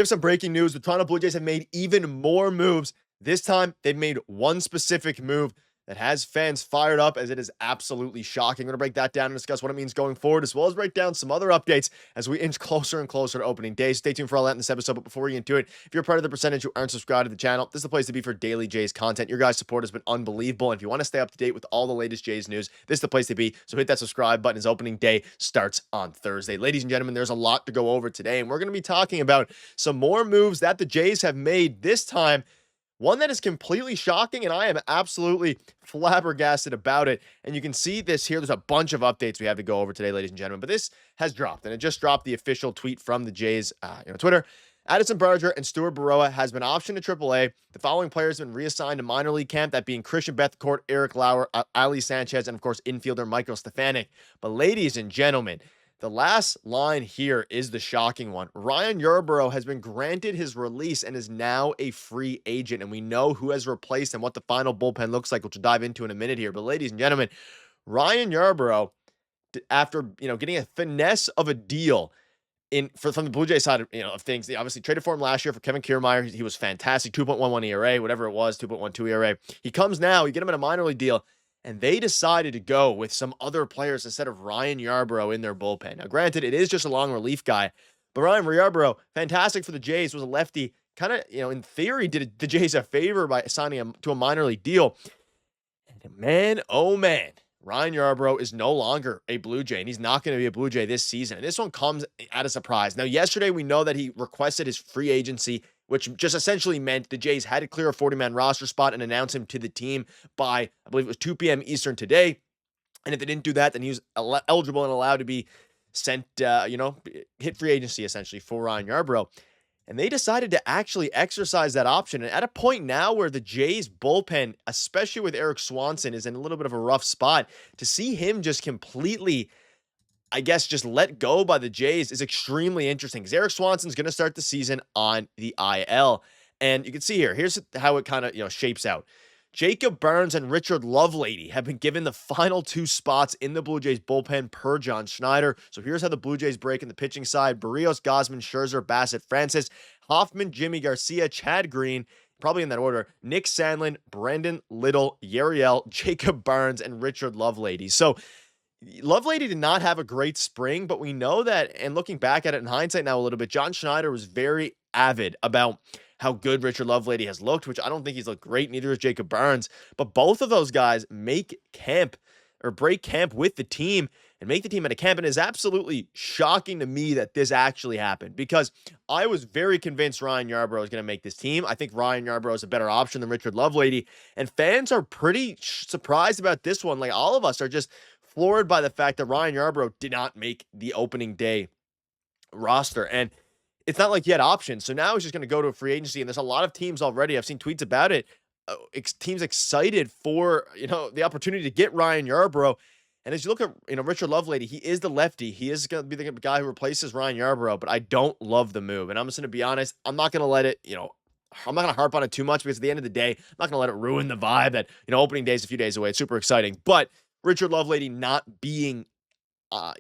We have some breaking news. The Toronto Blue Jays have made even more moves. This time, they've made one specific move that has fans fired up, as it is absolutely shocking. We're going to break that down and discuss what it means going forward, as well as break down some other updates as we inch closer and closer to opening day. Stay tuned for all that in this episode. But before we get into it, if you're part of the percentage who aren't subscribed to the channel, this is the place to be for daily Jays content. Your guys' support has been unbelievable. And if you want to stay up to date with all the latest Jays news, this is the place to be. So hit that subscribe button as opening day starts on Thursday. Ladies and gentlemen, there's a lot to go over today, and we're going to be talking about some more moves that the Jays have made this time. One that is completely shocking, and I am absolutely flabbergasted about it. And you can see this here. There's a bunch of updates we have to go over today, ladies and gentlemen. But this has dropped, and it just dropped the official tweet from the Jays, Twitter. Addison Barger and Stuart Baroa has been optioned to AAA. The following players have been reassigned to minor league camp, that being Christian Bethencourt, Eric Lauer, Ali Sanchez, and of course, infielder Michael Stefanik. But ladies and gentlemen, the last line here is the shocking one. Ryan Yarbrough has been granted his release and is now a free agent, and we know who has replaced and what the final bullpen looks like, which we'll dive into in a minute here. But ladies and gentlemen, Ryan Yarbrough, after getting a finesse of a deal from the Blue Jays side of things, they obviously traded for him last year for Kevin Kiermaier. He was fantastic, 2.11 ERA, whatever it was, 2.12 ERA. He comes now, you get him in a minor league deal, and they decided to go with some other players instead of Ryan Yarbrough in their bullpen. Now, granted, it is just a long relief guy, but Ryan Yarbrough, fantastic for the Jays, was a lefty. Kind of, in theory, did the Jays a favor by signing him to a minor league deal. And man, oh man, Ryan Yarbrough is no longer a Blue Jay, and he's not going to be a Blue Jay this season. And this one comes at a surprise. Now, yesterday, we know that he requested his free agency, which just essentially meant the Jays had to clear a 40-man roster spot and announce him to the team by, I believe it was 2 p.m. Eastern today. And if they didn't do that, then he was eligible and allowed to be sent, hit free agency, essentially, for Ryan Yarbrough. And they decided to actually exercise that option. And at a point now where the Jays bullpen, especially with Erik Swanson, is in a little bit of a rough spot, to see him just completely, I guess, just let go by the Jays is extremely interesting, because Erik Swanson's going to start the season on the IL. And you can see here's how it kind of, shapes out. Jacob Burns and Richard Lovelady have been given the final 2 spots in the Blue Jays bullpen per John Schneider. So here's how the Blue Jays break in the pitching side. Berríos, Gausman, Scherzer, Bassett, Francis, Hoffman, Jimmy Garcia, Chad Green, probably in that order, Nick Sandlin, Brendan Little, Yariel, Jacob Burns, and Richard Lovelady. So Lovelady did not have a great spring, but we know that, and looking back at it in hindsight now a little bit, John Schneider was very avid about how good Richard Lovelady has looked, which I don't think he's looked great. Neither is Jacob Burns. But both of those guys make camp or break camp with the team and make the team at a camp. And it's absolutely shocking to me that this actually happened, because I was very convinced Ryan Yarbrough was going to make this team. I think Ryan Yarbrough is a better option than Richard Lovelady. And fans are pretty surprised about this one. Like, all of us are just floored by the fact that Ryan Yarbrough did not make the opening day roster. And it's not like he had options. So now he's just going to go to a free agency. And there's a lot of teams already, I've seen tweets about it, teams excited for, the opportunity to get Ryan Yarbrough. And as you look at, Richard Lovelady, he is the lefty. He is going to be the guy who replaces Ryan Yarbrough, but I don't love the move. And I'm just going to be honest, I'm not going to let it, I'm not going to harp on it too much, because at the end of the day, I'm not going to let it ruin the vibe that, opening day is a few days away. It's super exciting. But Richard Lovelady not being, I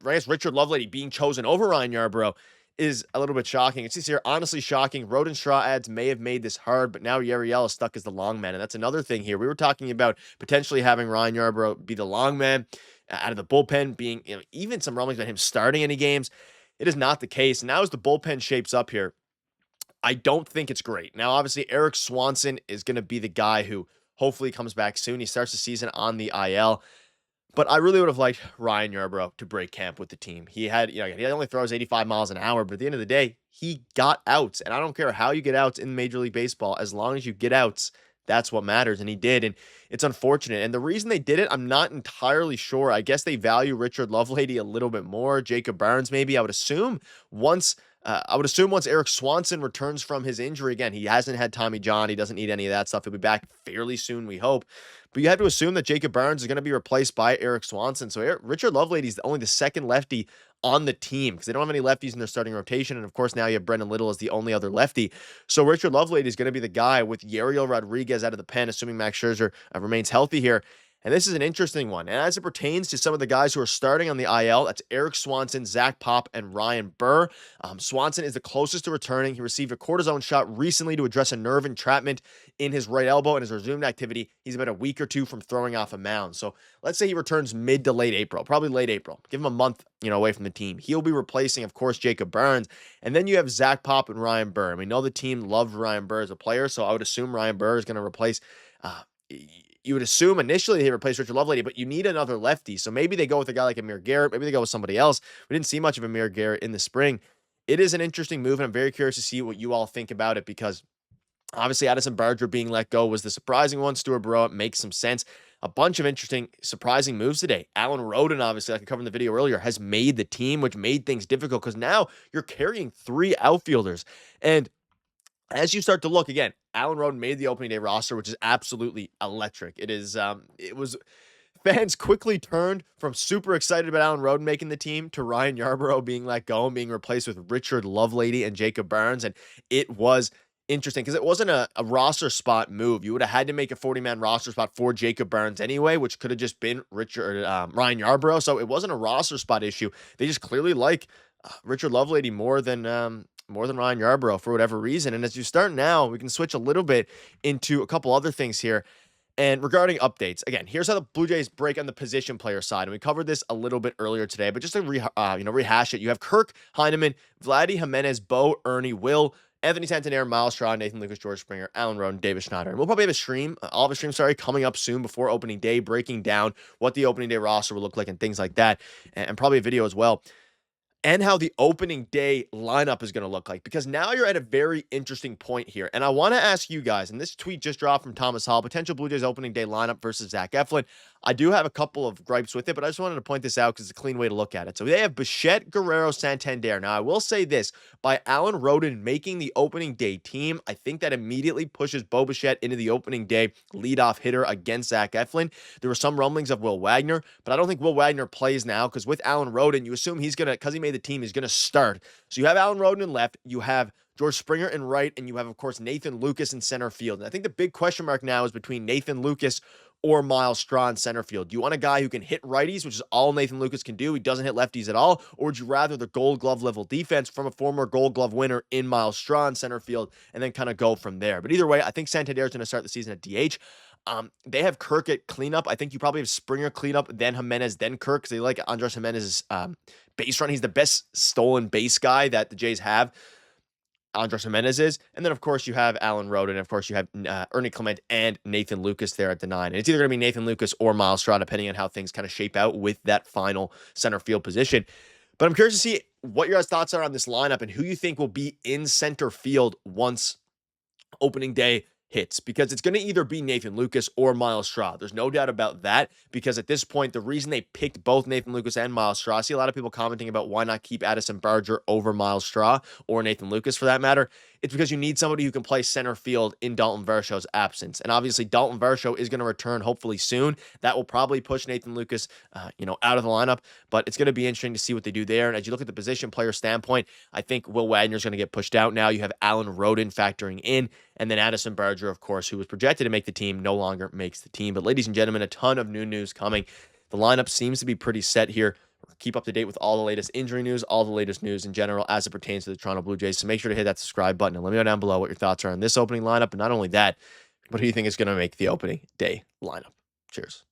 guess Richard Lovelady being chosen over Ryan Yarbrough is a little bit shocking. It's just here, honestly shocking. Road and straw ads may have made this hard, but now Yariel is stuck as the long man, and that's another thing here. We were talking about potentially having Ryan Yarbrough be the long man out of the bullpen, being even some rumblings about him starting any games. It is not the case. Now as the bullpen shapes up here, I don't think it's great. Now, obviously, Erik Swanson is going to be the guy who hopefully comes back soon. He starts the season on the IL. But I really would have liked Ryan Yarbrough to break camp with the team. He had, he only throws 85 miles an hour, but at the end of the day, he got outs. And I don't care how you get outs in Major League Baseball. As long as you get outs, that's what matters. And he did. And it's unfortunate. And the reason they did it, I'm not entirely sure. I guess they value Richard Lovelady a little bit more. Jacob Burns, maybe. I would assume once Erik Swanson returns from his injury, again, he hasn't had Tommy John. He doesn't need any of that stuff. He'll be back fairly soon, we hope. But you have to assume that Jacob Burns is going to be replaced by Erik Swanson. So Richard Lovelady is only the second lefty on the team, because they don't have any lefties in their starting rotation. And of course, now you have Brendan Little as the only other lefty. So Richard Lovelady is going to be the guy with Yariel Rodriguez out of the pen, assuming Max Scherzer remains healthy here. And this is an interesting one. And as it pertains to some of the guys who are starting on the IL, that's Eric Swanson, Zach Pop, and Ryan Burr. Swanson is the closest to returning. He received a cortisone shot recently to address a nerve entrapment in his right elbow and has resumed activity. He's about a week or two from throwing off a mound. So let's say he returns mid to late April, probably late April. Give him a month, away from the team. He'll be replacing, of course, Jacob Burns. And then you have Zach Pop and Ryan Burr. And we know the team loved Ryan Burr as a player, so I would assume Ryan Burr is going to replace you would assume initially they replaced Richard Lovelady, but you need another lefty. So maybe they go with a guy like Amir Garrett. Maybe they go with somebody else. We didn't see much of Amir Garrett in the spring. It is an interesting move, and I'm very curious to see what you all think about it because obviously Addison Barger being let go was the surprising one. Stuart Burrow makes some sense. A bunch of interesting, surprising moves today. Alan Roden, obviously, like I covered in the video earlier, has made the team, which made things difficult because now you're carrying 3 outfielders. And as you start to look again, Alan Roden made the opening day roster, which is absolutely electric. It was fans quickly turned from super excited about Alan Roden making the team to Ryan Yarbrough being let go and being replaced with Richard Lovelady and Jacob Burns. And it was interesting because it wasn't a roster spot move. You would have had to make a 40-man roster spot for Jacob Burns anyway, which could have just been Ryan Yarbrough. So it wasn't a roster spot issue. They just clearly like Richard Lovelady more than Ryan Yarbrough for whatever reason. And as you start now, we can switch a little bit into a couple other things here. And regarding updates, again, here's how the Blue Jays break on the position player side. And we covered this a little bit earlier today, but just to rehash it, you have Kirk, Heineman, Vladdy, Jimenez, Bo, Ernie, Will, Anthony Santander, Miles Straw, Nathan Lucas, George Springer, Alan Roden, David Schneider. And we'll probably have a stream, coming up soon before opening day, breaking down what the opening day roster will look like and things like that, and probably a video as well. And how the opening day lineup is going to look like, because now you're at a very interesting point here. And I want to ask you guys, and this tweet just dropped from Thomas Hall, potential Blue Jays opening day lineup versus Zach Eflin. I do have a couple of gripes with it, but I just wanted to point this out because it's a clean way to look at it. So they have Bichette, Guerrero, Santander. Now, I will say this, by Alan Roden making the opening day team, I think that immediately pushes Bo Bichette into the opening day leadoff hitter against Zach Eflin. There were some rumblings of Will Wagner, but I don't think Will Wagner plays now because with Alan Roden, you assume he's going to, because he made the team, he's going to start. So you have Alan Roden in left, you have George Springer in right, and you have, of course, Nathan Lucas in center field. And I think the big question mark now is between Nathan Lucas or Miles Straw in center field. Do you want a guy who can hit righties, which is all Nathan Lucas can do? He doesn't hit lefties at all. Or would you rather the Gold Glove level defense from a former Gold Glove winner in Miles Straw in center field and then kind of go from there? But either way, I think Santander is going to start the season at DH. They have Kirk at cleanup. I think you probably have Springer cleanup, then Jimenez, then Kirk, because they like Andres Jimenez's base run. He's the best stolen base guy that the Jays have. Andres Jimenez is. And then, of course, you have Alan Roden. And, of course, you have Ernie Clement and Nathan Lucas there at the 9. And it's either going to be Nathan Lucas or Miles Straw, depending on how things kind of shape out with that final center field position. But I'm curious to see what your guys' thoughts are on this lineup and who you think will be in center field once opening day hits, because it's going to either be Nathan Lucas or Miles Straw. There's no doubt about that, because at this point, the reason they picked both Nathan Lucas and Miles Straw, I see a lot of people commenting about why not keep Addison Barger over Miles Straw or Nathan Lucas for that matter. It's because you need somebody who can play center field in Dalton Varsho's absence. And obviously, Dalton Varsho is going to return hopefully soon. That will probably push Nathan Lucas, out of the lineup. But it's going to be interesting to see what they do there. And as you look at the position player standpoint, I think Will Wagner is going to get pushed out now. You have Alan Roden factoring in. And then Addison Barger, of course, who was projected to make the team, no longer makes the team. But ladies and gentlemen, a ton of new news coming. The lineup seems to be pretty set here. Keep up to date with all the latest injury news, all the latest news in general as it pertains to the Toronto Blue Jays. So make sure to hit that subscribe button and let me know down below what your thoughts are on this opening lineup. And not only that, what do you think is going to make the opening day lineup? Cheers.